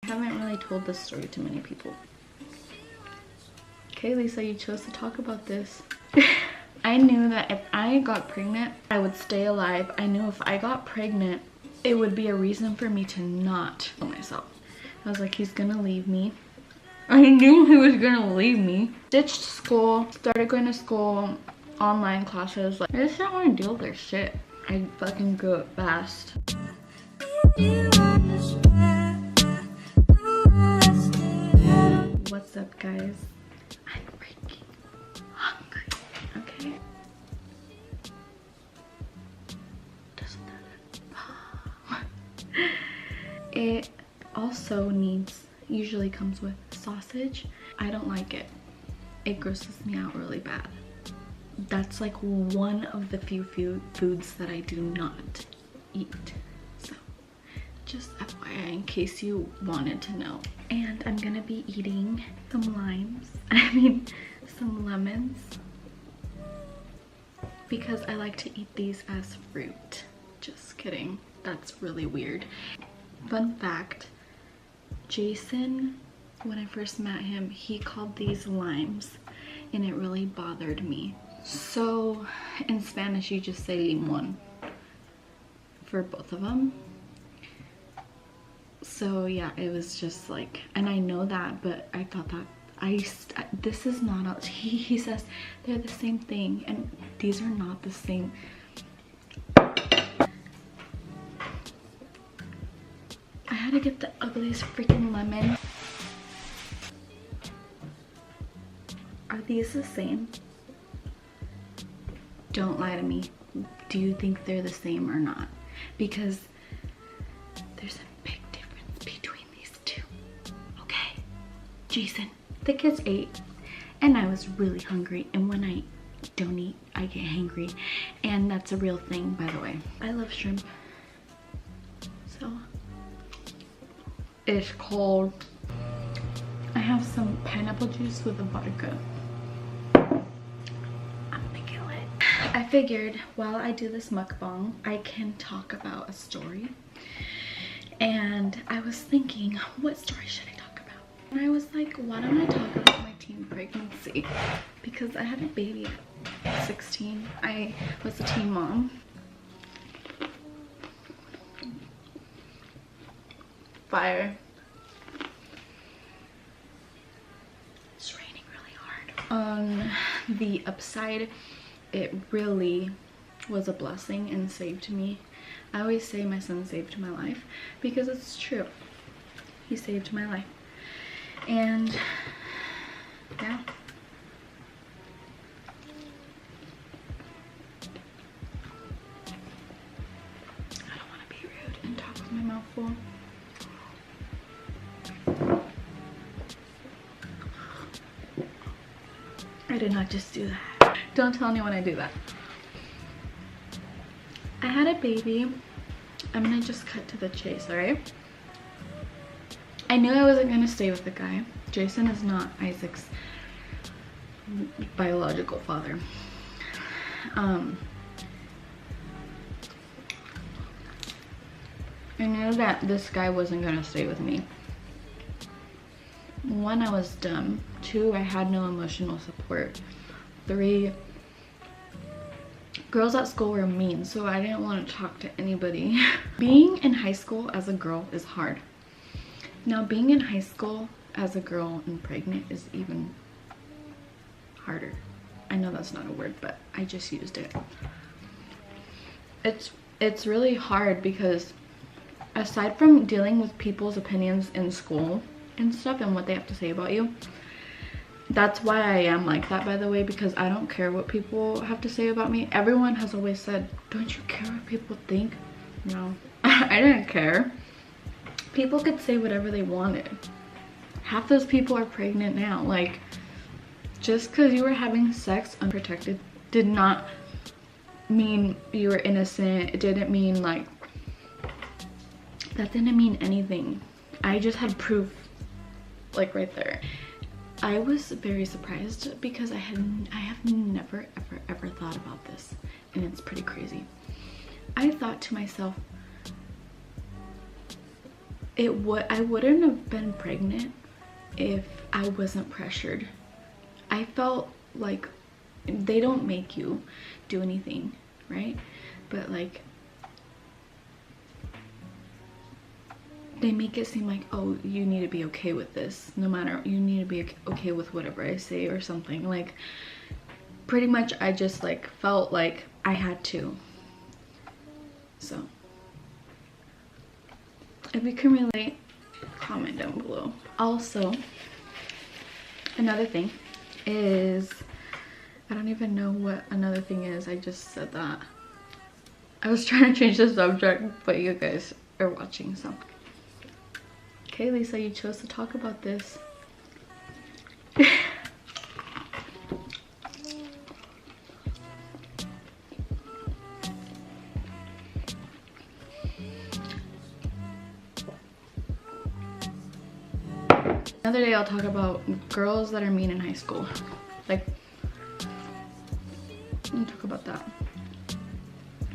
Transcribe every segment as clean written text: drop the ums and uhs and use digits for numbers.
Haven't really told this story to many people. Okay, Lisa, you chose to talk about this. I knew that if I got pregnant, I would stay alive. I knew if I got pregnant, it would be a reason for me to not kill myself. I was like, he's gonna leave me. I knew he was gonna leave me. Ditched school, started going to school, online classes. Like, I just didn't want to deal with their shit. I fucking grew up fast. What's up, guys? I'm freaking hungry. Okay. Doesn't that it also usually comes with sausage. I don't like it. It grosses me out really bad. That's like one of the few foods that I do not eat. So just FYI, in case you wanted to know. And I'm gonna be eating some some lemons, because I like to eat these as fruit. Just kidding, that's really weird. Fun fact, Jason, when I first met him, he called these limes, and it really bothered me. So in Spanish you just say limon for both of them. So yeah, it was just like, and I know that, but I thought that this is not a, he says they're the same thing, and these are not the same. I had to get the ugliest freaking lemon. Are these the same? Don't lie to me. Do you think they're the same or not? Because there's a big difference between these two. Okay, Jason, the kids ate, and I was really hungry, and when I don't eat, I get hangry, and that's a real thing, by the way. I love shrimp, so it's cold. I have some pineapple juice with a vodka. I figured while I do this mukbang, I can talk about a story. And I was thinking, what story should I talk about? And I was like, why don't I talk about my teen pregnancy? Because I had a baby at 16. I was a teen mom. Fire. It's raining really hard. On the upside, it really was a blessing and saved me. I always say my son saved my life because it's true. He saved my life. And yeah. I don't want to be rude and talk with my mouth full. I did not just do that. Don't tell anyone I do that. I had a baby. I'm gonna just cut to the chase, alright? I knew I wasn't gonna stay with the guy. Jason is not Isaac's biological father. I knew that this guy wasn't gonna stay with me. 1, I was dumb. 2, I had no emotional support. 3, girls at school were mean, so I didn't want to talk to anybody. Being in high school as a girl is hard. Now, being in high school as a girl and pregnant is even harder. I know that's not a word, but I just used it. It's really hard because aside from dealing with people's opinions in school and stuff and what they have to say about you, that's why I am like that, by the way, because I don't care what people have to say about me. Everyone has always said, don't you care what people think? No, I didn't care. People could say whatever they wanted. Half those people are pregnant now. Like, just because you were having sex unprotected did not mean you were innocent. It didn't mean, like, that didn't mean anything. I just had proof, like, right there. I was very surprised because I have never ever thought about this, and it's pretty crazy. I thought to myself, I wouldn't have been pregnant if I wasn't pressured. I felt like they don't make you do anything, right? But like they make it seem like, oh, you need to be okay with this, no matter, you need to be okay with whatever I say or something. Like pretty much I just like felt like I had to. So if you can relate, comment down below. Also, another thing is, I don't even know what another thing is. I just said that. I was trying to change the subject, but you guys are watching, so. Okay, Lisa, you chose to talk about this. Another day I'll talk about girls that are mean in high school. Like, we'll talk about that.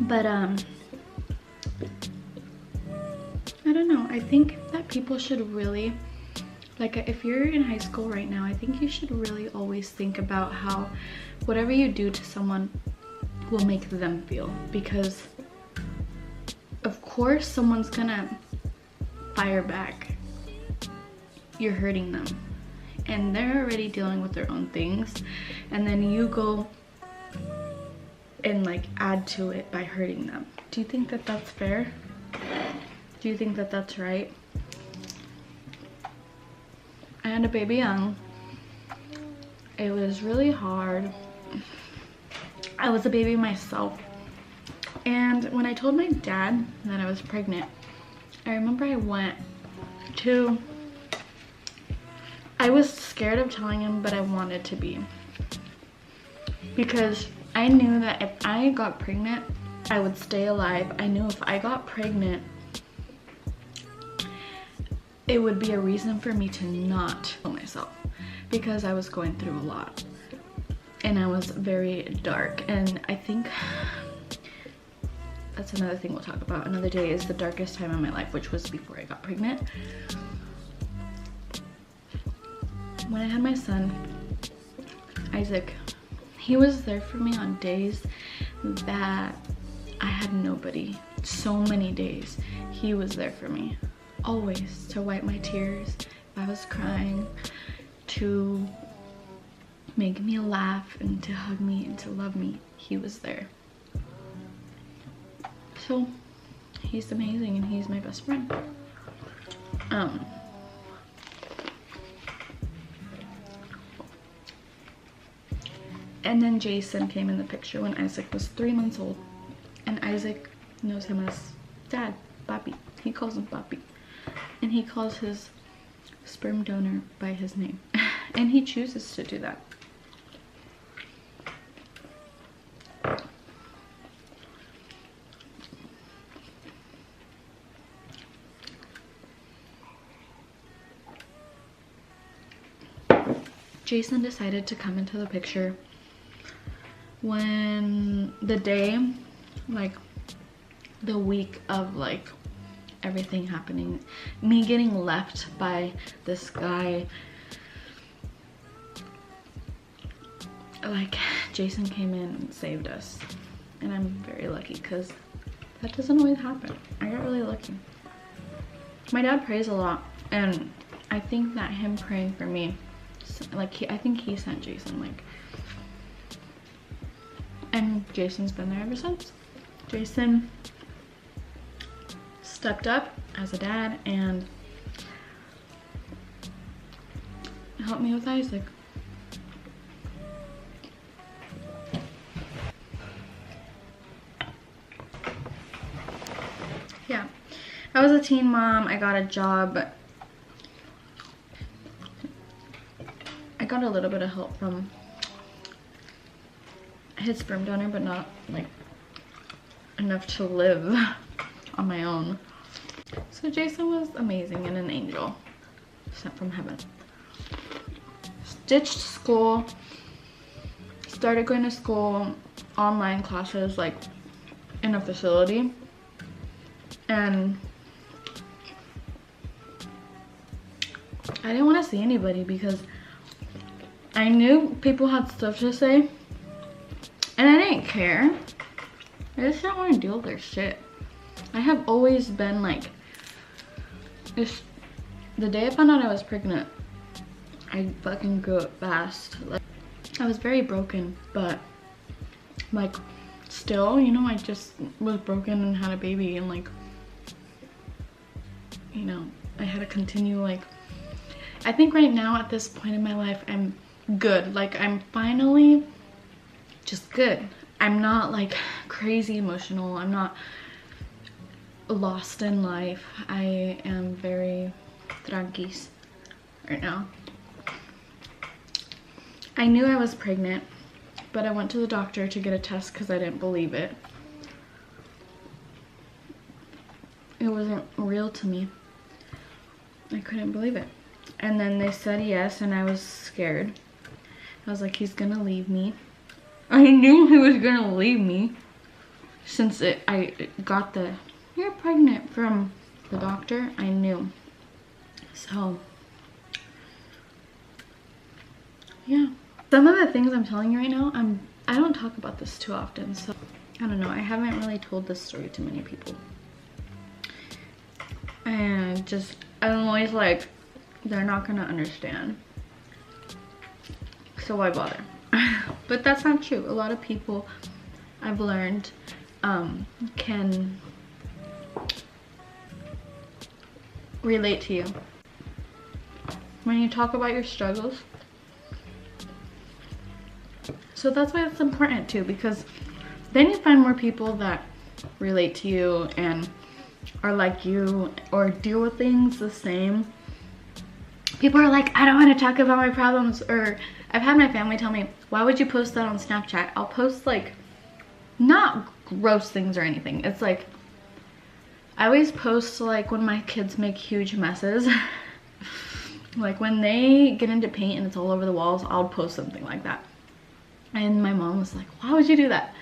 But I don't know. I think that people should really, like, if you're in high school right now, I think you should really always think about how whatever you do to someone will make them feel. Because of course someone's gonna fire back. You're hurting them and they're already dealing with their own things, and then you go and like add to it by hurting them. Do you think that that's fair? Do you think that that's right? I had a baby young. It was really hard. I was a baby myself, and when I told my dad that I was pregnant, I remember I was scared of telling him, but I wanted to be, because I knew that if I got pregnant, I would stay alive. I knew if I got pregnant, it would be a reason for me to not kill myself, because I was going through a lot and I was very dark. And I think that's another thing we'll talk about another day, is the darkest time in my life, which was before I got pregnant. When I had my son, Isaac, he was there for me on days that I had nobody. So many days he was there for me, always, to wipe my tears if I was crying, to make me laugh, and to hug me and to love me. He was there. So he's amazing and he's my best friend. And then Jason came in the picture when Isaac was 3 months old. And Isaac knows him as Dad, Papi. He calls him Papi. And he calls his sperm donor by his name. And he chooses to do that. Jason decided to come into the picture when the day, like the week of like everything happening, me getting left by this guy, like Jason came in and saved us. And I'm very lucky, because that doesn't always happen. I got really lucky. My dad prays a lot, and I think that him praying for me, like I think he sent Jason, like, and Jason's been there ever since. Jason stepped up as a dad and helped me with Isaac. Yeah, I was a teen mom. I got a job. I got a little bit of help from his sperm donor, but not like enough to live on my own. So Jason was amazing and an angel sent from heaven. Ditched school, started going to school, online classes, like in a facility, and I didn't want to see anybody because I knew people had stuff to say and I didn't care. I just didn't want to deal with their shit. I have always been like, the day I found out I was pregnant, I fucking grew up fast. Like, I was very broken, but like still, you know, I just was broken and had a baby, and like, you know, I had to continue. Like, I think right now at this point in my life, I'm good. Like, I'm finally just good. I'm not like crazy emotional. I'm not lost in life. I am very tranquis right now. I knew I was pregnant, but I went to the doctor to get a test because I didn't believe it. It wasn't real to me. I couldn't believe it. And then they said yes, and I was scared. I was like, he's gonna leave me. I knew he was gonna leave me since I got the "you're pregnant" from the doctor. I knew. So yeah, some of the things I'm telling you right now, I don't talk about this too often, so I don't know. I haven't really told this story to many people, and just I'm always like, they're not gonna understand, so why bother? But that's not true. A lot of people, I've learned, can relate to you when you talk about your struggles. So that's why it's important too, because then you find more people that relate to you and are like you or deal with things the same. People are like, I don't want to talk about my problems, or I've had my family tell me, why would you post that on Snapchat? I'll post like, not gross things or anything. It's like, I always post like when my kids make huge messes. Like when they get into paint and it's all over the walls, I'll post something like that. And my mom was like, why would you do that?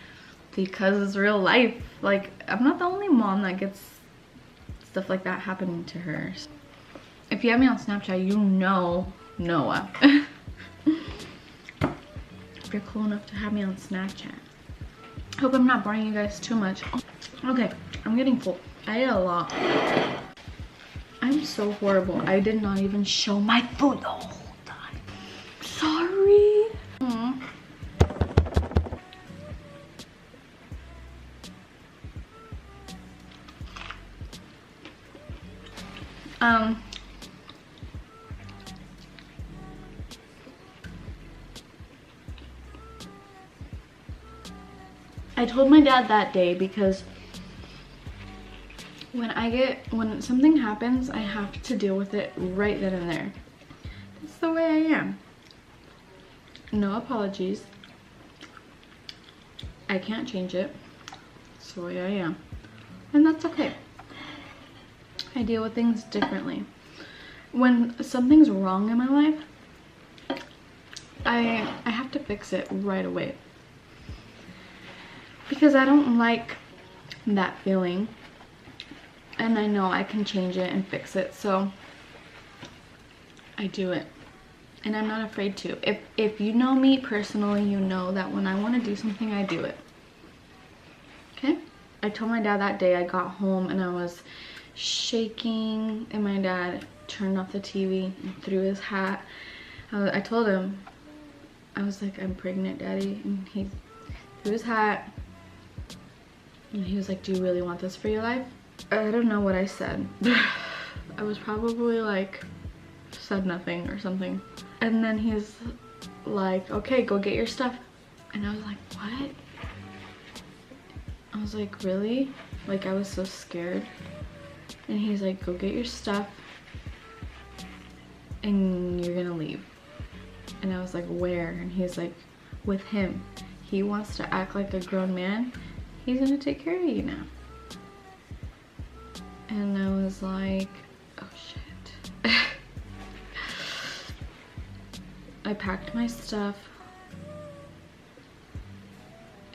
Because it's real life. Like, I'm not the only mom that gets stuff like that happening to her. If you have me on Snapchat, you know Noah. If you're cool enough to have me on Snapchat. Hope I'm not boring you guys too much. Okay, I'm getting full. I ate a lot. I'm so horrible. I did not even show my food the whole time. Sorry. I told my dad that day because when something happens, I have to deal with it right then and there. That's the way I am. No apologies. I can't change it. That's the way I am. And that's okay. I deal with things differently. When something's wrong in my life, I have to fix it right away. Because I don't like that feeling. And I know I can change it and fix it, so I do it. And I'm not afraid to. If you know me personally, you know that when I want to do something, I do it. Okay? I told my dad that day. I got home and I was shaking, and my dad turned off the TV and threw his hat. I told him, I was like, I'm pregnant, Daddy. And he threw his hat. And he was like, do you really want this for your life? I don't know what I said. I was probably like, said nothing or something. And then he's like, okay, go get your stuff. And I was like, what? I was like, really? Like, I was so scared. And he's like, go get your stuff and you're gonna leave. And I was like, where? And he's like, with him. He wants to act like a grown man. He's gonna take care of you now. And I was like, oh shit. I packed my stuff.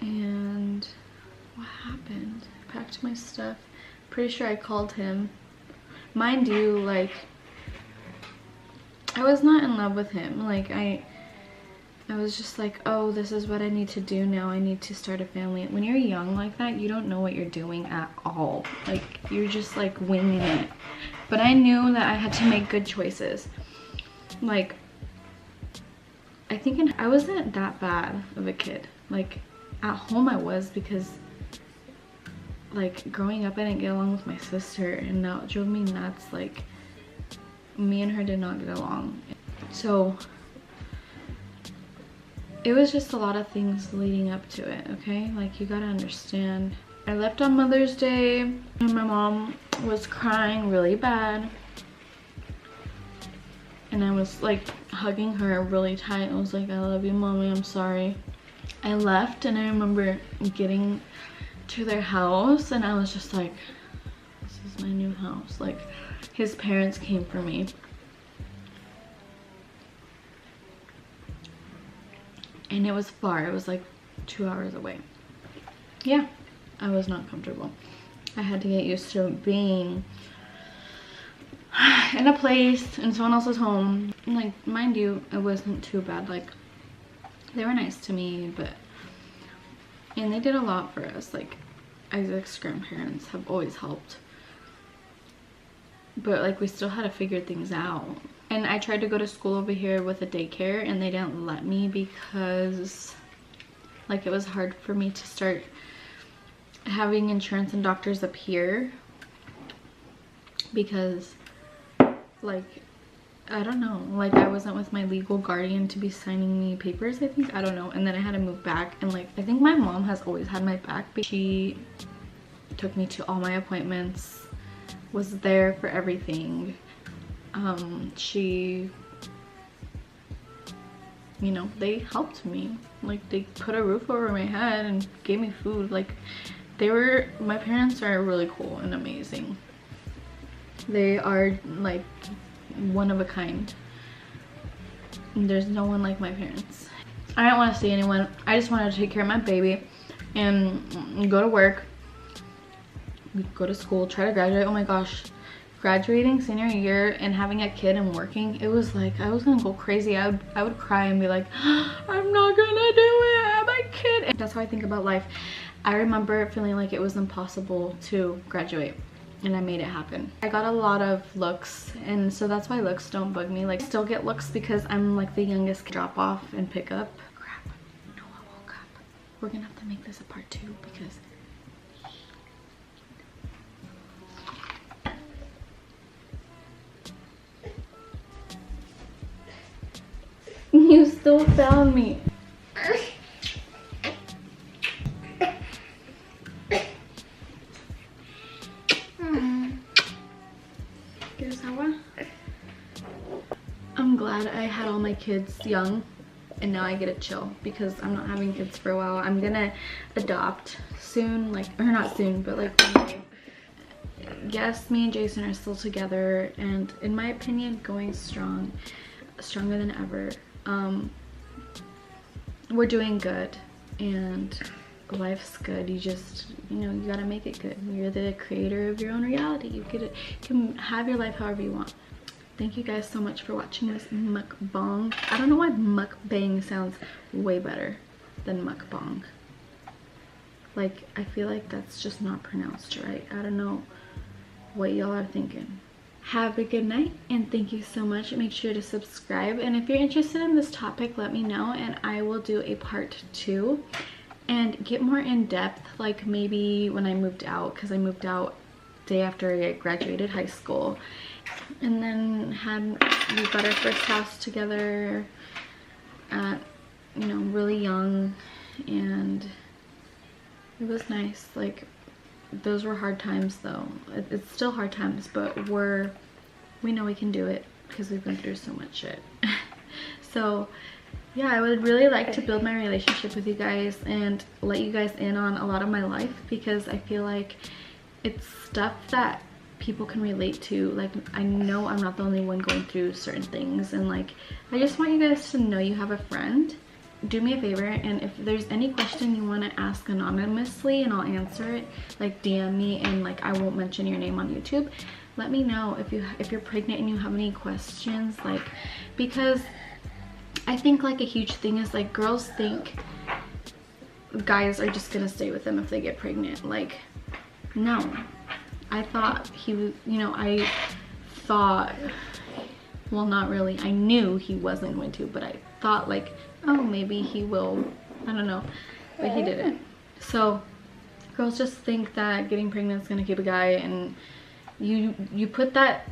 And what happened? I packed my stuff. Pretty sure I called him. Mind you, like, I was not in love with him. Like I was just like, oh, this is what I need to do now. I need to start a family. When you're young like that, you don't know what you're doing at all. Like you're just like winging it. But I knew that I had to make good choices. Like I think I wasn't that bad of a kid. Like at home I was, because like growing up I didn't get along with my sister, and that drove me nuts. Like me and her did not get along. So it was just a lot of things leading up to it, okay? Like you gotta understand. I left on Mother's Day and my mom was crying really bad. And I was like hugging her really tight. I was like, I love you, Mommy, I'm sorry. I left and I remember getting to their house and I was just like, this is my new house. Like his parents came for me. And it was far. It was like 2 hours away. Yeah, I was not comfortable. I had to get used to being in a place in someone else's home. Like, mind you, it wasn't too bad. Like, they were nice to me, and they did a lot for us. Like, Isaac's grandparents have always helped, but like we still had to figure things out. And I tried to go to school over here with a daycare and they didn't let me, because like it was hard for me to start having insurance and doctors up here, because like I don't know, like I wasn't with my legal guardian to be signing me papers, I think. I don't know. And then I had to move back, and like I think my mom has always had my back. She took me to all my appointments, was there for everything. She, you know, they helped me. Like they put a roof over my head and gave me food. Like my parents are really cool and amazing. They are like one of a kind. There's no one like my parents. I didn't want to see anyone. I just wanted to take care of my baby and go to work, go to school, try to graduate. Oh my gosh, graduating senior year and having a kid and working, it was like I was gonna go crazy. I would cry and be like, I'm not gonna do it, I have a kid. And that's how I think about life. I remember feeling like it was impossible to graduate, and I made it happen. I got a lot of looks, and so that's why looks don't bug me. Like I still get looks because I'm like the youngest. Drop off and pick up. Crap, Noah woke up. We're gonna have to make this a part 2 because you still found me. I'm glad I had all my kids young and now I get to chill, because I'm not having kids for a while. I'm gonna adopt soon, like, or not soon, but like one day. Yes, me and Jason are still together, and in my opinion, going strong, stronger than ever. We're doing good and life's good. You just, you know, you gotta make it good. You're the creator of your own reality. You can have your life however you want. Thank you guys so much for watching this mukbang. I don't know why mukbang sounds way better than mukbang. Like, I feel like that's just not pronounced right. I don't know what y'all are thinking. Have a good night and thank you so much. Make sure to subscribe, and if you're interested in this topic, let me know and I will do a part 2 and get more in depth, like maybe when I moved out, because I moved out day after I graduated high school, and then we got our first house together at, you know, really young, and it was nice. Like, those were hard times though. It's still hard times, but we know we can do it because we've been through so much shit. So yeah, I would really like to build my relationship with you guys and let you guys in on a lot of my life, because I feel like it's stuff that people can relate to. Like, I know I'm not the only one going through certain things, and like, I just want you guys to know you have a friend. Do me a favor, and if there's any question you want to ask anonymously and I'll answer it, like DM me, and like I won't mention your name on YouTube, let me know if you're pregnant and you have any questions, like, because I think like a huge thing is like girls think guys are just gonna stay with them if they get pregnant. Like, no. I thought he was, you know, I thought, well, not really, I knew he wasn't going to, but I thought like, oh, maybe he will, I don't know, but he didn't. So girls just think that getting pregnant is gonna keep a guy, and you put that,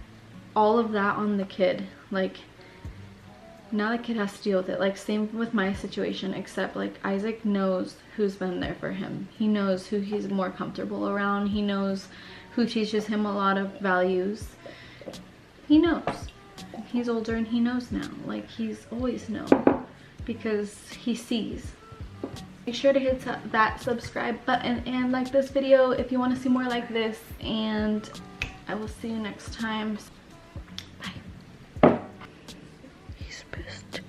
all of that on the kid. Like, now the kid has to deal with it. Like, same with my situation, except like Isaac knows who's been there for him. He knows who he's more comfortable around. He knows who teaches him a lot of values. He knows. He's older and he knows now. Like, he's always known because he sees. Make sure to hit that subscribe button and like this video if you want to see more like this, and I will see you next time. Bye. He's pissed.